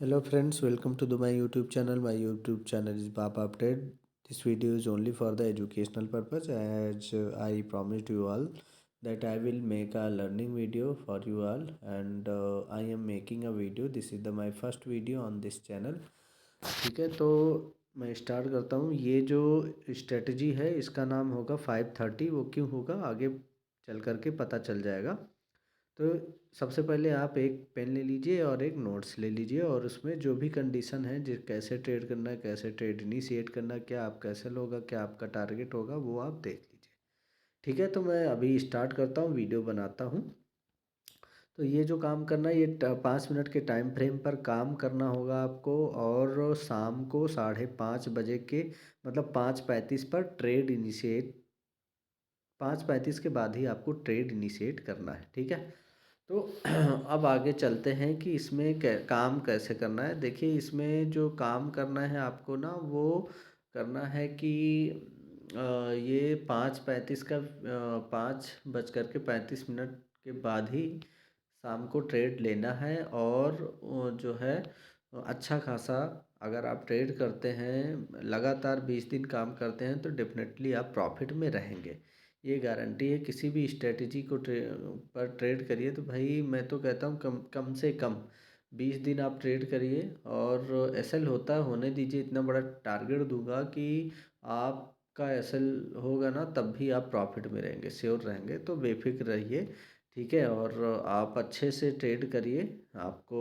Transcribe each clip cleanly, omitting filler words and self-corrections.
Hello friends, welcome to my YouTube channel. My YouTube channel is Papa Update. This video is only for the educational purpose as I promised you all that I will make a learning video for you all and I am making a video. This is my first video on this channel. ठीक है, तो मैं start करता हूँ। ये जो strategy है इसका नाम होगा 530। वो क्यों होगा आगे चल करके पता चल जाएगा। तो सबसे पहले आप एक पेन ले लीजिए और एक नोट्स ले लीजिए और उसमें जो भी कंडीशन है जिस कैसे ट्रेड करना है, कैसे ट्रेड इनिशिएट करना है, क्या आप कैसे लोगा, क्या आपका टारगेट होगा, वो आप देख लीजिए। ठीक है, तो मैं अभी स्टार्ट करता हूँ, वीडियो बनाता हूँ। तो ये जो काम करना है ये 5 मिनट के टाइम फ्रेम पर काम करना होगा आपको और शाम को 5:30 बजे के मतलब 5:35 पर ट्रेड इनिशिएट 5:35 के बाद ही आपको ट्रेड इनिशिएट करना है। ठीक है, तो अब आगे चलते हैं कि इसमें काम कैसे करना है। देखिए, इसमें जो काम करना है आपको ना, वो करना है कि ये 5:35 का 5:35 के बाद ही शाम को ट्रेड लेना है और जो है अच्छा खासा अगर आप ट्रेड करते हैं, लगातार 20 दिन काम करते हैं तो डेफिनेटली आप प्रॉफिट में रहेंगे। ये गारंटी है। किसी भी स्ट्रेटजी को पर ट्रेड करिए तो भाई मैं तो कहता हूँ कम कम से कम 20 दिन आप ट्रेड करिए और एसएल होता होने दीजिए। इतना बड़ा टारगेट दूंगा कि आपका एसएल होगा ना तब भी आप प्रॉफिट में रहेंगे, श्योर रहेंगे। तो बेफिक्र रहिए। ठीक है, और आप अच्छे से ट्रेड करिए। आपको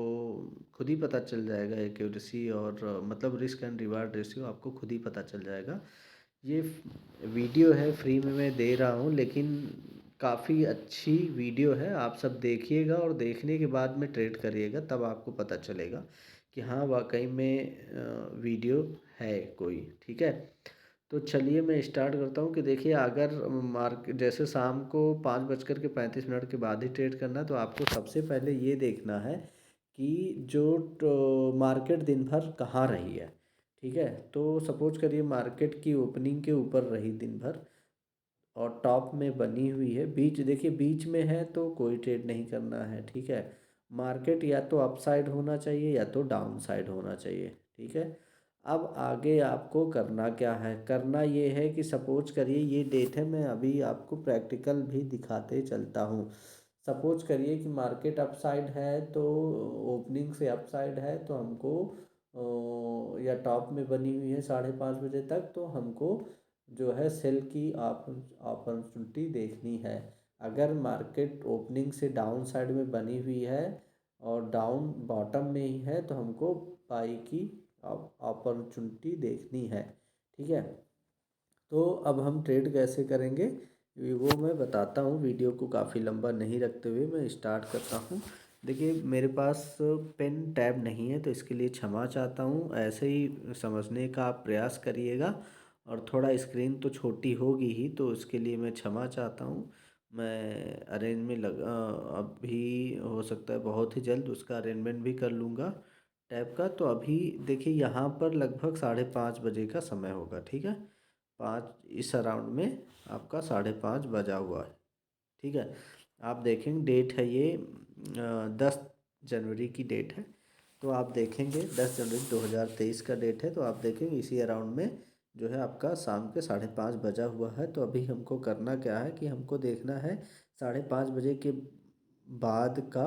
खुद ही पता चल जाएगा एक्यूरेसी और मतलब रिस्क एंड रिवार्ड रेशियो आपको खुद ही पता चल जाएगा। ये वीडियो है, फ्री में मैं दे रहा हूँ, लेकिन काफ़ी अच्छी वीडियो है। आप सब देखिएगा और देखने के बाद में ट्रेड करिएगा, तब आपको पता चलेगा कि हाँ वाकई में वीडियो है कोई। ठीक है, तो चलिए मैं स्टार्ट करता हूँ कि देखिए, अगर जैसे शाम को 5:35 के बाद ही ट्रेड करना है तो आपको सबसे पहले ये देखना है कि जो मार्केट दिन भर कहाँ रही है। ठीक है, तो सपोज करिए मार्केट की ओपनिंग के ऊपर रही दिन भर और टॉप में बनी हुई है। बीच देखिए, बीच में है तो कोई ट्रेड नहीं करना है। ठीक है, मार्केट या तो अप साइड होना चाहिए या तो डाउन साइड होना चाहिए। ठीक है, अब आगे आपको करना क्या है। करना ये है कि सपोज करिए ये डेट है, मैं अभी आपको प्रैक्टिकल भी दिखाते चलता हूँ। सपोज करिए कि मार्केट अप साइड है तो ओपनिंग से अप साइड है तो हमको या टॉप में बनी हुई है 5:30 बजे तक, तो हमको जो है सेल की अपॉर्चुनिटी देखनी है। अगर मार्केट ओपनिंग से डाउन साइड में बनी हुई है और डाउन बॉटम में ही है तो हमको बाई की अपॉर्चुनिटी देखनी है। ठीक है, तो अब हम ट्रेड कैसे करेंगे वो मैं बताता हूँ। वीडियो को काफ़ी लंबा नहीं रखते हुए मैं स्टार्ट करता हूँ। देखिए, मेरे पास पेन टैब नहीं है तो इसके लिए क्षमा चाहता हूँ। ऐसे ही समझने का आप प्रयास करिएगा और थोड़ा स्क्रीन तो छोटी होगी ही, तो इसके लिए मैं क्षमा चाहता हूँ। मैं अरेंज में अभी हो सकता है बहुत ही जल्द उसका अरेंजमेंट भी कर लूँगा टैब का। तो अभी देखिए, यहाँ पर लगभग 5:30 बजे का समय होगा। ठीक है, 5 इस अराउंड में आपका 5:30 बजा हुआ है। ठीक है, आप देखेंगे डेट है ये 10 जनवरी की डेट है। तो आप देखेंगे 10 जनवरी 2023 का डेट है। तो आप देखेंगे इसी अराउंड में जो है आपका शाम के 5:30 बजा हुआ है। तो अभी हमको करना क्या है कि हमको देखना है 5:30 बजे के बाद का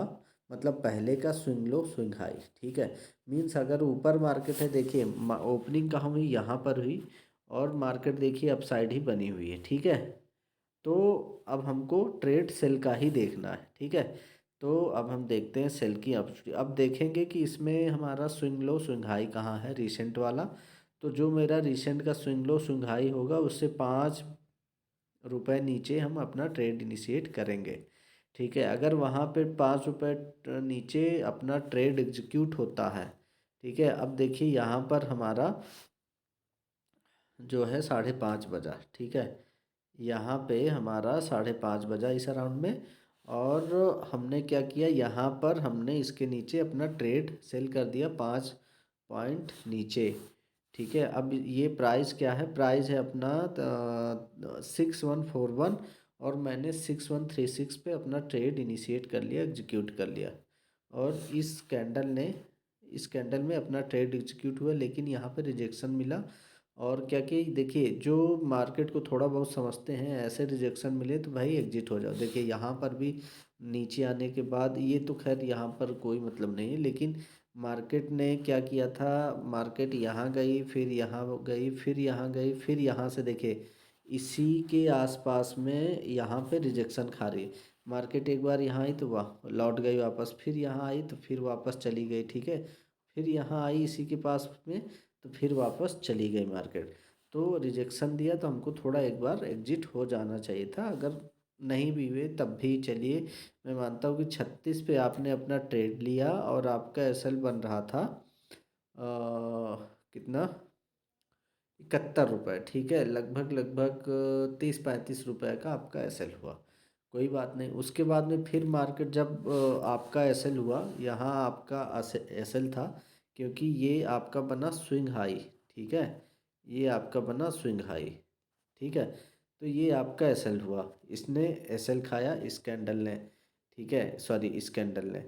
मतलब पहले का स्विंग लो स्विंग हाई। ठीक है, मीन्स अगर ऊपर मार्केट है, देखिए ओपनिंग कहाँ हुई, यहाँ पर हुई और मार्केट देखिए अपसाइड ही बनी हुई है। ठीक है, तो अब हमको ट्रेड सेल का ही देखना है। ठीक है, तो अब हम देखते हैं सेल की अब देखेंगे कि इसमें हमारा स्विंग लो स्विंग हाई कहाँ है, रिसेंट वाला। तो जो मेरा रिसेंट का स्विंग लो स्विंग हाई होगा उससे 5 रुपये नीचे हम अपना ट्रेड इनिशिएट करेंगे। ठीक है, अगर वहाँ पे 5 रुपये नीचे अपना ट्रेड एग्जीक्यूट होता है। ठीक है, अब देखिए यहाँ पर हमारा जो है 5:30 बजा। ठीक है, यहाँ पे हमारा 5:30 बजा इस अराउंड में और हमने क्या किया, यहाँ पर हमने इसके नीचे अपना ट्रेड सेल कर दिया 5 पॉइंट नीचे। ठीक है, अब ये प्राइस क्या है, प्राइस है अपना 6141 और मैंने 6136 पे अपना ट्रेड इनिशिएट कर लिया, एग्जीक्यूट कर लिया और इस कैंडल ने इस कैंडल में अपना ट्रेड एग्जीक्यूट हुआ, लेकिन यहाँ पे रिजेक्शन मिला। और क्या कि देखिए, जो मार्केट को थोड़ा बहुत समझते हैं, ऐसे रिजेक्शन मिले तो भाई एग्जिट हो जाओ। देखिए यहाँ पर भी नीचे आने के बाद, ये तो खैर यहाँ पर कोई मतलब नहीं है, लेकिन मार्केट ने क्या किया था, मार्केट यहाँ गई, फिर यहाँ गई, फिर यहाँ गई, फिर यहाँ से देखिए इसी के आसपास में यहाँ पे रिजेक्शन खा रही है मार्केट। एक बार यहाँ आई तो वाह लौट गई वापस, फिर यहाँ आई तो फिर वापस चली गई, ठीक है। फिर यहाँ आई इसी के पास में, तो फिर वापस चली गई मार्केट। तो रिजेक्शन दिया तो हमको थोड़ा एक बार एग्जिट हो जाना चाहिए था। अगर नहीं भी हुए तब भी चलिए, मैं मानता हूँ कि 36 पे आपने अपना ट्रेड लिया और आपका एसएल बन रहा था कितना, 71 रुपये, ठीक है। लगभग लगभग 30-35 रुपये का आपका एसएल हुआ। कोई बात नहीं, उसके बाद में फिर मार्केट जब आपका एसएल हुआ, यहाँ आपका एसएल था, क्योंकि ये आपका बना स्विंग हाई, ठीक है। ये आपका बना स्विंग हाई, ठीक है। तो ये आपका एसएल हुआ, इसने एसएल खाया इस कैंडल ने, ठीक है, सॉरी इस कैंडल ने।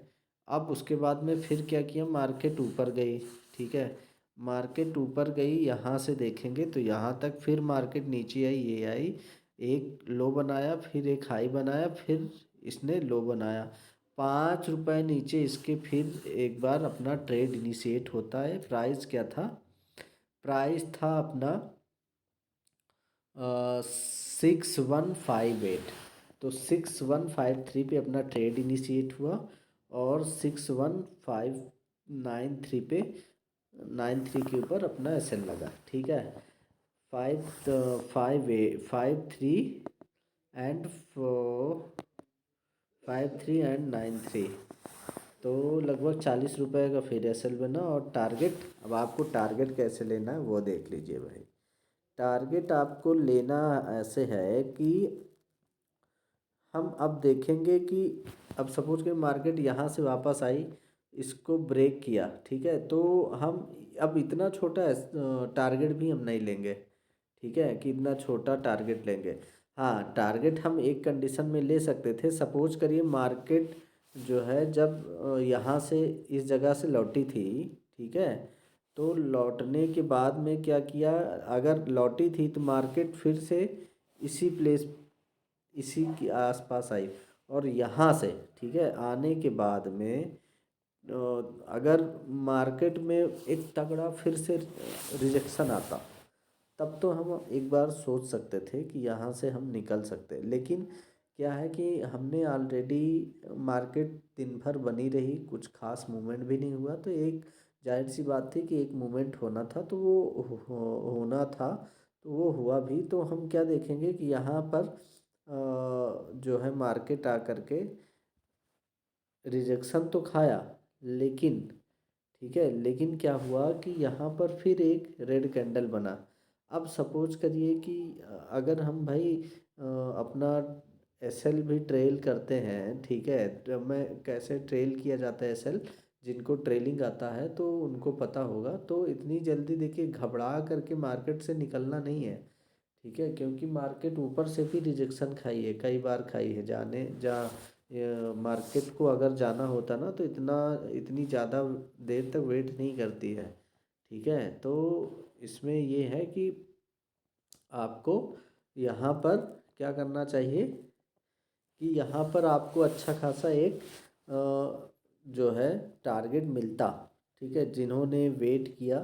अब उसके बाद में फिर क्या किया, मार्केट ऊपर गई, ठीक है। मार्केट ऊपर गई, यहाँ से देखेंगे तो यहाँ तक, फिर मार्केट नीचे आई, ये आई, एक लो बनाया, फिर एक हाई बनाया, फिर इसने लो बनाया, 5 रुपये नीचे इसके फिर एक बार अपना ट्रेड इनिशिएट होता है। प्राइस क्या था, प्राइस था अपना 6158। तो 6153 पे अपना ट्रेड इनिशिएट हुआ, और 6159 पे 93 के ऊपर अपना एसएल लगा, ठीक है। 53 एंड 53 एंड 93, तो लगभग 40 रुपये का फिर एसएल बना। और टारगेट, अब आपको टारगेट कैसे लेना है वो देख लीजिए भाई। टारगेट आपको लेना ऐसे है कि हम अब देखेंगे कि अब सपोज कि मार्केट यहाँ से वापस आई, इसको ब्रेक किया, ठीक है। तो हम अब इतना छोटा टारगेट भी हम नहीं लेंगे, ठीक है, कि इतना छोटा टारगेट लेंगे। हाँ, टारगेट हम एक कंडीशन में ले सकते थे। सपोज करिए मार्केट जो है जब यहाँ से इस जगह से लौटी थी, ठीक है। तो लौटने के बाद में क्या किया, अगर लौटी थी तो मार्केट फिर से इसी प्लेस, इसी के आसपास आई, और यहाँ से, ठीक है, आने के बाद में अगर मार्केट में एक तगड़ा फिर से रिजेक्शन आता, तब तो हम एक बार सोच सकते थे कि यहाँ से हम निकल सकते। लेकिन क्या है कि हमने ऑलरेडी, मार्केट दिन भर बनी रही, कुछ खास मूवमेंट भी नहीं हुआ, तो एक जाहिर सी बात थी कि एक मूवमेंट होना था, तो वो होना था, तो वो हुआ भी। तो हम क्या देखेंगे कि यहाँ पर जो है मार्केट आकर के रिजेक्शन तो खाया, लेकिन ठीक है, लेकिन क्या हुआ कि यहाँ पर फिर एक रेड कैंडल बना। अब सपोज करिए कि अगर हम भाई अपना एसएल भी ट्रेल करते हैं, ठीक है, तो मैं कैसे ट्रेल किया जाता है एसएल, जिनको ट्रेलिंग आता है तो उनको पता होगा। तो इतनी जल्दी देखिए घबरा करके मार्केट से निकलना नहीं है, ठीक है, क्योंकि मार्केट ऊपर से भी रिजेक्शन खाई है, कई बार खाई है। जाने जा मार्केट को अगर जाना होता ना तो इतनी ज़्यादा देर तक वेट नहीं करती है, ठीक है। तो इसमें ये है कि आपको यहाँ पर क्या करना चाहिए कि यहाँ पर आपको अच्छा खासा एक जो है टारगेट मिलता, ठीक है। जिन्होंने वेट किया,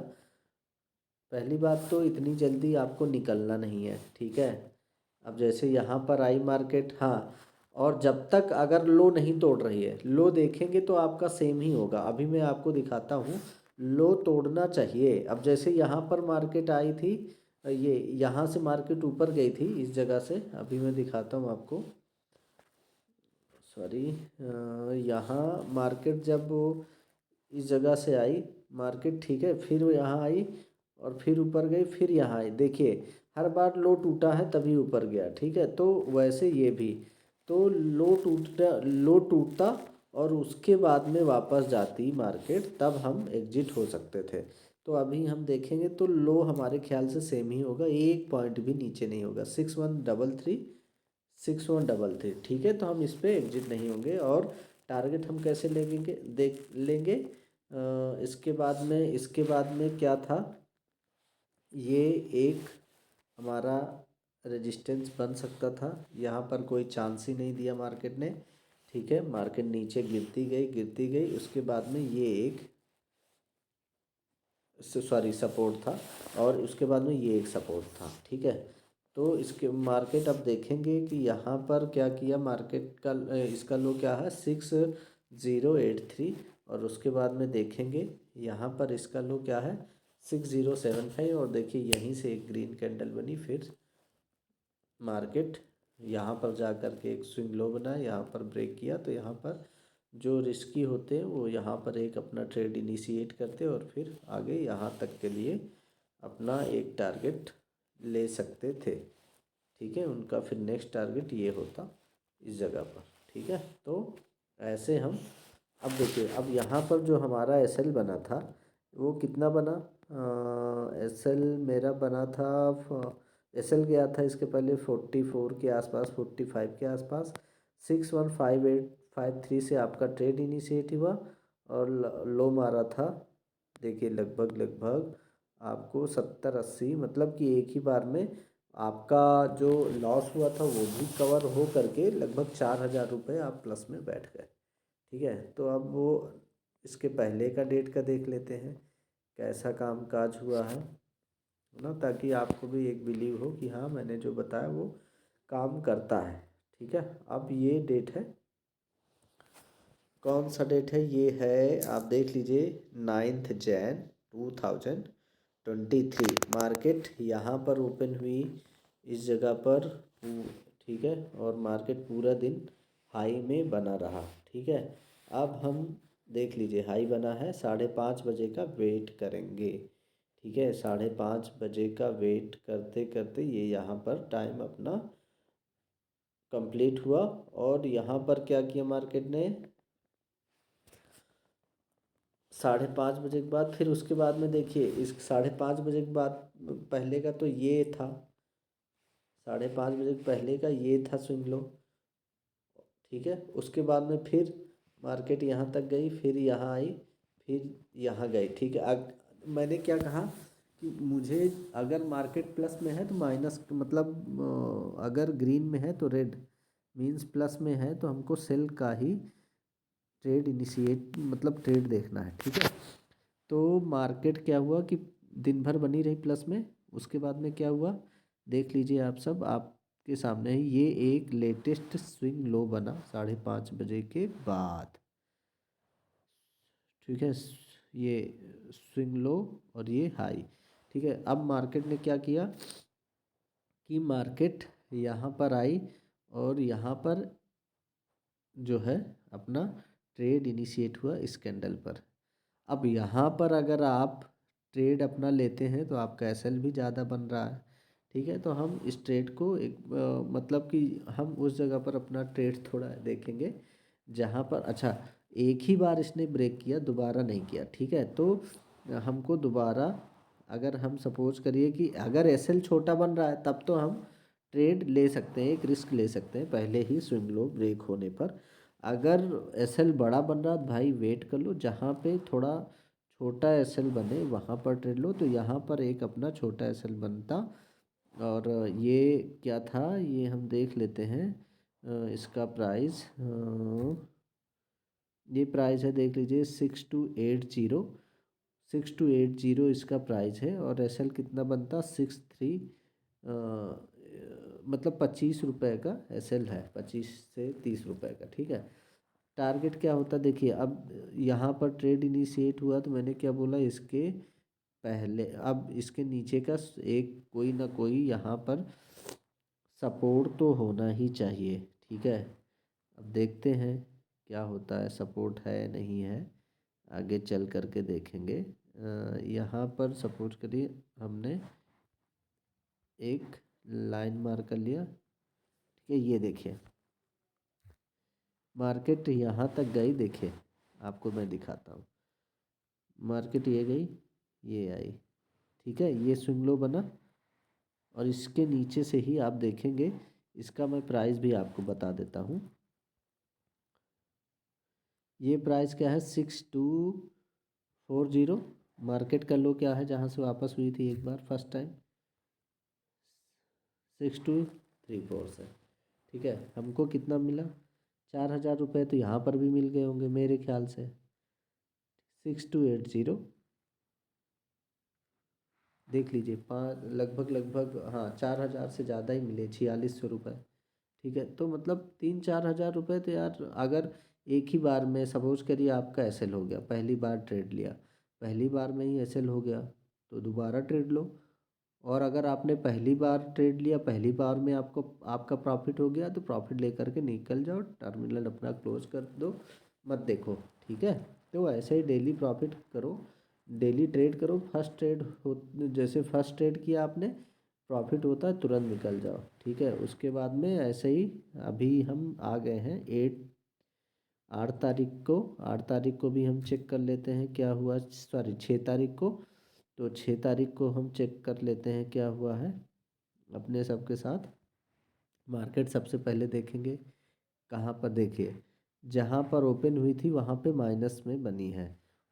पहली बात तो इतनी जल्दी आपको निकलना नहीं है, ठीक है। अब जैसे यहाँ पर आई मार्केट, हाँ, और जब तक अगर लो नहीं तोड़ रही है, लो देखेंगे तो आपका सेम ही होगा। अभी मैं आपको दिखाता हूँ, लो तोड़ना चाहिए। अब जैसे यहाँ पर मार्केट आई थी, ये यहाँ से मार्केट ऊपर गई थी इस जगह से, अभी मैं दिखाता हूँ आपको, सॉरी, यहाँ मार्केट जब वो इस जगह से आई मार्केट, ठीक है, फिर वो यहाँ आई और फिर ऊपर गई, फिर यहाँ आई। देखिए हर बार लो टूटा है तभी ऊपर गया, ठीक है। तो वैसे ये भी, तो लो टूटता और उसके बाद में वापस जाती मार्केट, तब हम एग्जिट हो सकते थे। तो अभी हम देखेंगे तो लो हमारे ख्याल से सेम ही होगा, एक पॉइंट भी नीचे नहीं होगा, 6133, 6133, ठीक है। तो हम इस पर एग्जिट नहीं होंगे। और टारगेट हम कैसे लेंगे, देख लेंगे, इसके बाद में क्या था, ये एक हमारा रेजिस्टेंस बन सकता था। यहाँ पर कोई चांस ही नहीं दिया मार्केट ने। ठीक है, मार्केट नीचे गिरती गई। उसके बाद में ये एक सॉरी सपोर्ट था, और उसके बाद में ये एक सपोर्ट था। ठीक है, तो इसके मार्केट अब देखेंगे कि यहाँ पर क्या किया मार्केट का। इसका लो क्या है 6083, और उसके बाद में देखेंगे यहाँ पर इसका लो क्या है 6075। और देखिए यहीं से एक ग्रीन कैंडल बनी, फिर मार्केट यहाँ पर जा कर के एक स्विंग लो बना, यहाँ पर ब्रेक किया। तो यहाँ पर जो रिस्की होते हैं वो यहाँ पर एक अपना ट्रेड इनिशिएट करते और फिर आगे यहाँ तक के लिए अपना एक टारगेट ले सकते थे। ठीक है, उनका फिर नेक्स्ट टारगेट ये होता इस जगह पर। ठीक है, तो ऐसे हम अब देखिए, अब यहाँ पर जो हमारा एसएल बना था वो कितना बना, एसएल मेरा बना था, एसएल गया था इसके पहले 44 के आसपास, 45 के आसपास। 615853 से आपका ट्रेड इनिशिएट हुआ और लो मारा था। देखिए लगभग आपको 70-80, मतलब कि एक ही बार में आपका जो लॉस हुआ था वो भी कवर हो करके लगभग 4000 रुपये आप प्लस में बैठ गए। ठीक है, तो अब वो इसके पहले का डेट का देख लेते हैं कैसा काम काज हुआ है ना, ताकि आपको भी एक बिलीव हो कि हाँ मैंने जो बताया वो काम करता है। ठीक है, अब ये डेट है, कौन सा डेट है, ये है आप देख लीजिए 9 जैन 2023। मार्केट यहाँ पर ओपन हुई इस जगह पर। ठीक है, और मार्केट पूरा दिन हाई में बना रहा। ठीक है, अब हम देख लीजिए हाई बना है, 5:30 बजे का वेट करेंगे। ठीक है, 5:30 बजे का वेट करते करते ये यहाँ पर टाइम अपना कंप्लीट हुआ। और यहाँ पर क्या किया मार्केट ने, 5:30 बजे के बाद, फिर उसके बाद में देखिए इस 5:30 बजे के बाद पहले का तो ये था, 5:30 बजे पहले का ये था स्विंग लो। ठीक है, उसके बाद में फिर मार्केट यहाँ तक गई, फिर यहाँ आई, फिर यहाँ गई। ठीक है, मैंने क्या कहा कि मुझे अगर मार्केट प्लस में है तो माइनस, मतलब अगर ग्रीन में है तो रेड मीन्स प्लस में है, तो हमको सेल का ही ट्रेड इनिशिएट, मतलब ट्रेड देखना है। ठीक है, तो मार्केट क्या हुआ कि दिन भर बनी रही प्लस में। उसके बाद में क्या हुआ देख लीजिए आप सब, आपके सामने ही ये एक लेटेस्ट स्विंग लो बना 5:30 बजे के बाद। ठीक है, ये स्विंग लो और ये हाई। ठीक है, अब मार्केट ने क्या किया कि मार्केट यहाँ पर आई और यहाँ पर जो है अपना ट्रेड इनिशिएट हुआ इस कैंडल पर। अब यहाँ पर अगर आप ट्रेड अपना लेते हैं तो आपका एसएल भी ज़्यादा बन रहा है। ठीक है, तो हम इस ट्रेड को एक मतलब कि हम उस जगह पर अपना ट्रेड थोड़ा देखेंगे जहाँ पर, अच्छा एक ही बार इसने ब्रेक किया, दोबारा नहीं किया। ठीक है, तो हमको दोबारा, अगर हम सपोज करिए कि अगर एसएल छोटा बन रहा है तब तो हम ट्रेड ले सकते हैं, एक रिस्क ले सकते हैं पहले ही स्विंग लो ब्रेक होने पर। अगर एसएल बड़ा बन रहा है भाई वेट कर लो, जहाँ पे थोड़ा छोटा एसएल बने वहाँ पर ट्रेड लो। तो यहाँ पर एक अपना छोटा एसएल बनता, और ये क्या था ये हम देख लेते हैं। इसका प्राइस, ये प्राइस है देख लीजिए 6280, 6280 इसका प्राइस है। और एसएल कितना बनता 63, मतलब 25 रुपये का एसएल है, 25 से 30 रुपये का। ठीक है, टारगेट क्या होता देखिए, अब यहाँ पर ट्रेड इनिशिएट हुआ तो मैंने क्या बोला इसके पहले, अब इसके नीचे का एक कोई ना कोई यहाँ पर सपोर्ट तो होना ही चाहिए। ठीक है, अब देखते हैं क्या होता है, सपोर्ट है नहीं है, आगे चल कर के देखेंगे। यहाँ पर सपोज करिए हमने एक लाइन मार कर लिया। ठीक है, ये देखिए मार्केट यहाँ तक गई, देखिए आपको मैं दिखाता हूँ, मार्केट ये गई ये आई। ठीक है, ये स्विंग लो बना, और इसके नीचे से ही आप देखेंगे, इसका मैं प्राइस भी आपको बता देता हूँ। ये प्राइस क्या है 40 मार्केट का लो क्या है जहाँ से वापस हुई थी एक बार फर्स्ट टाइम, 6234 से। ठीक है, हमको कितना मिला, 4000 रुपये तो यहाँ पर भी मिल गए होंगे मेरे ख्याल से। 6280, देख लीजिए, पाँच लगभग लगभग, हाँ 4000 से ज़्यादा ही मिले, 4600 रुपये। ठीक है, तो मतलब 3-4 हज़ार रुपये तो यार, अगर एक ही बार में सपोज करिए आपका एसएल हो गया, पहली बार ट्रेड लिया, पहली बार में ही एसएल हो गया, तो दोबारा ट्रेड लो। और अगर आपने पहली बार ट्रेड लिया, पहली बार में आपको आपका प्रॉफिट हो गया, तो प्रॉफिट लेकर के निकल जाओ, टर्मिनल अपना क्लोज कर दो, मत देखो। ठीक है, तो ऐसे ही डेली प्रॉफिट करो, डेली ट्रेड करो। फर्स्ट ट्रेड हो, जैसे फर्स्ट ट्रेड किया आपने, प्रॉफिट होता है तुरंत निकल जाओ। ठीक है, उसके बाद में ऐसे ही, अभी हम आ गए हैं 8 तारीख को भी हम चेक कर लेते हैं क्या हुआ, सॉरी 6 तारीख को। तो 6 तारीख को हम चेक कर लेते हैं क्या हुआ है अपने सबके साथ। मार्केट सबसे पहले देखेंगे कहाँ पर, देखिए जहाँ पर ओपन हुई थी वहाँ पे माइनस में बनी है।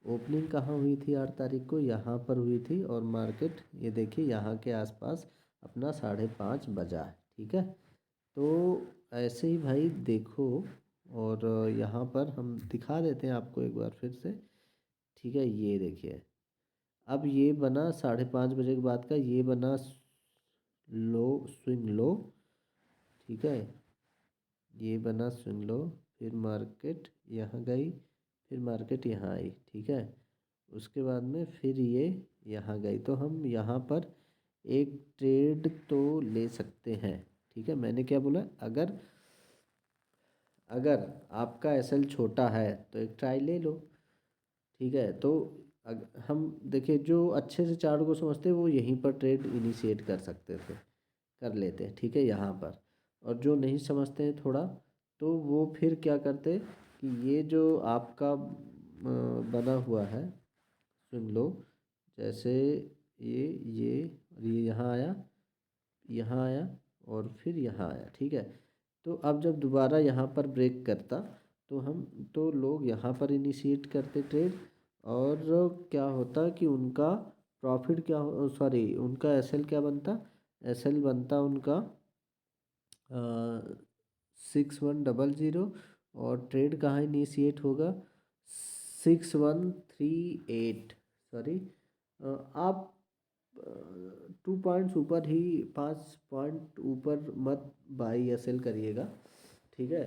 ओपनिंग कहाँ हुई थी 8 तारीख को, यहाँ पर हुई थी, और मार्केट ये देखिए यहाँ के आसपास अपना 5:30 बजा है। ठीक है, तो ऐसे ही भाई देखो, और यहाँ पर हम दिखा देते हैं आपको एक बार फिर से। ठीक है, ये देखिए, अब ये बना 5:30 बजे के बाद का, ये बना लो, स्विंग लो। ठीक है, ये बना स्विंग लो, फिर मार्केट यहाँ गई, फिर मार्केट यहाँ आई। ठीक है, उसके बाद में फिर ये यहाँ गई, तो हम यहाँ पर एक ट्रेड तो ले सकते हैं। ठीक है, मैंने क्या बोला, अगर अगर आपका एसएल छोटा है तो एक ट्राई ले लो। ठीक है, तो हम देखिए, जो अच्छे से चार्ट को समझते हैं वो यहीं पर ट्रेड इनिशिएट कर सकते थे, कर लेते हैं। ठीक है, यहाँ पर, और जो नहीं समझते हैं थोड़ा, तो वो फिर क्या करते कि ये जो आपका बना हुआ है, सुन लो, जैसे ये और ये यहाँ आया, यहाँ आया, और फिर यहाँ आया। ठीक है, तो अब जब दोबारा यहाँ पर ब्रेक करता, तो हम, तो लोग यहाँ पर इनिशिएट करते ट्रेड, और क्या होता कि उनका प्रॉफिट क्या, सॉरी उनका एसएल क्या बनता, एसएल बनता उनका 6100, और ट्रेड कहाँ इनिशिएट होगा, 6138, सॉरी आप 2 पॉइंट्स ऊपर ही, 5 पॉइंट ऊपर मत बाई या सेल करिएगा। ठीक है,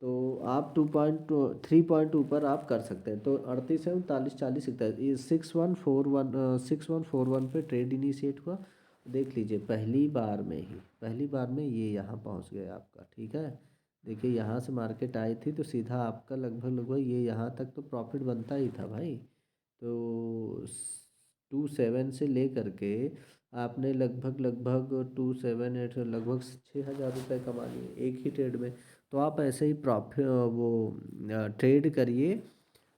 तो आप 3 पॉइंट ऊपर आप कर सकते हैं, तो 38 है, 39, 40, 41, ये 6141 पे ट्रेड इनिशिएट हुआ। देख लीजिए, पहली बार में ये यहाँ पहुँच गया आपका। ठीक है, देखिए यहाँ से मार्केट आई थी, तो सीधा आपका लगभग लगभग ये यहाँ तक तो प्रॉफिट बनता ही था भाई। तो 27 से ले करके आपने लगभग लगभग 278, लगभग 6,000 रुपये कमा लिए एक ही ट्रेड में। तो आप ऐसे ही प्रॉफिट वो ट्रेड करिए,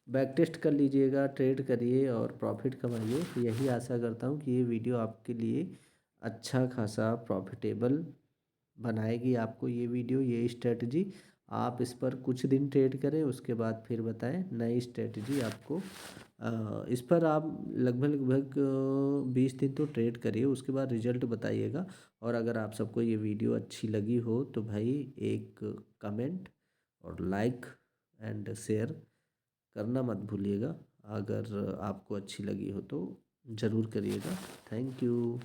बैक टेस्ट कर लीजिएगा, ट्रेड करिए और प्रॉफिट कमाइए। यही आशा करता हूँ कि ये वीडियो आपके लिए अच्छा खासा प्रॉफिटेबल बनाएगी आपको। ये वीडियो, ये स्ट्रेटजी, आप इस पर कुछ दिन ट्रेड करें, उसके बाद फिर बताएं नई स्ट्रेटजी आपको। इस पर आप लगभग लगभग 20 दिन तो ट्रेड करिए, उसके बाद रिजल्ट बताइएगा। और अगर आप सबको ये वीडियो अच्छी लगी हो तो भाई एक कमेंट और लाइक एंड शेयर करना मत भूलिएगा। अगर आपको अच्छी लगी हो तो ज़रूर करिएगा। Thank you.